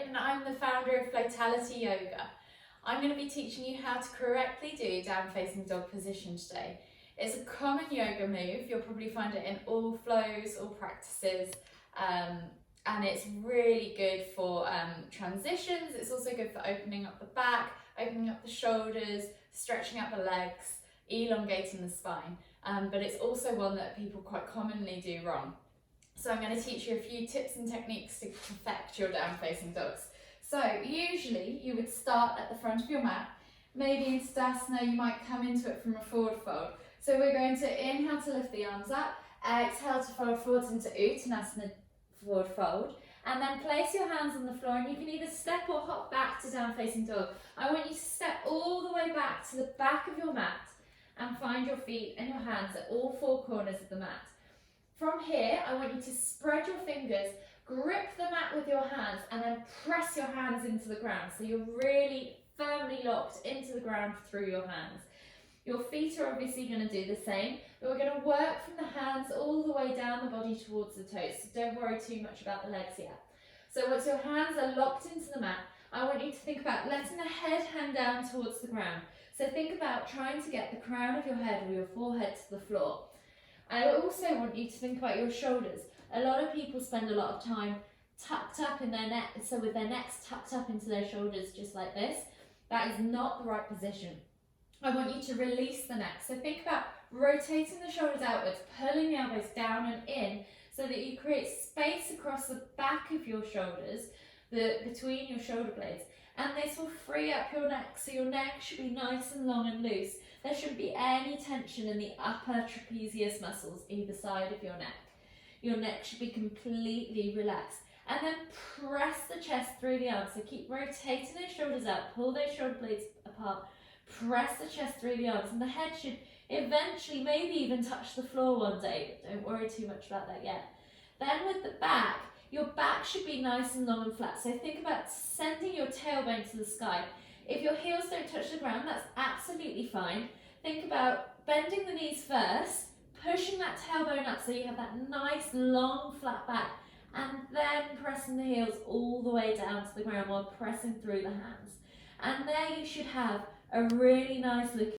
and I'm the founder of Floatality Yoga. I'm going to be teaching you how to correctly do down facing dog position today. It's a common yoga move. You'll probably find it in all flows, all practices, and it's really good for transitions. It's also good for opening up the back, opening up the shoulders, stretching out the legs, elongating the spine, but it's also one that people quite commonly do wrong. So I'm going to teach you a few tips and techniques to perfect your down-facing dogs. So usually you would start at the front of your mat. Maybe in asana you might come into it from a forward fold. So we're going to inhale to lift the arms up, exhale to fold forwards into Uttanasana forward fold, and then place your hands on the floor, and you can either step or hop back to down-facing dog. I want you to step all the way back to the back of your mat and find your feet and your hands at all four corners of the mat. From here, I want you to spread your fingers, grip the mat with your hands, and then press your hands into the ground. So you're really firmly locked into the ground through your hands. Your feet are obviously going to do the same, but we're going to work from the hands all the way down the body towards the toes. So don't worry too much about the legs yet. So once your hands are locked into the mat, I want you to think about letting the head hang down towards the ground. So think about trying to get the crown of your head or your forehead to the floor. I also want you to think about your shoulders. A lot of people spend a lot of time tucked up in their neck, so with their necks tucked up into their shoulders just like this. That is not the right position. I want you to release the neck. So think about rotating the shoulders outwards, pulling the elbows down and in so that you create space across the back of your shoulders, between your shoulder blades. And this will free up your neck, so your neck should be nice and long and loose. There shouldn't be any tension in the upper trapezius muscles either side of your neck. Your neck should be completely relaxed. And then press the chest through the arms. So keep rotating those shoulders out, pull those shoulder blades apart, press the chest through the arms, and the head should eventually maybe even touch the floor one day, but don't worry too much about that yet. Then with the back, your back should be nice and long and flat. So think about sending your tailbone to the sky. If your heels don't touch the ground, that's absolutely fine. Think about bending the knees first, pushing that tailbone up so you have that nice long flat back, and then pressing the heels all the way down to the ground while pressing through the hands. And there you should have a really nice looking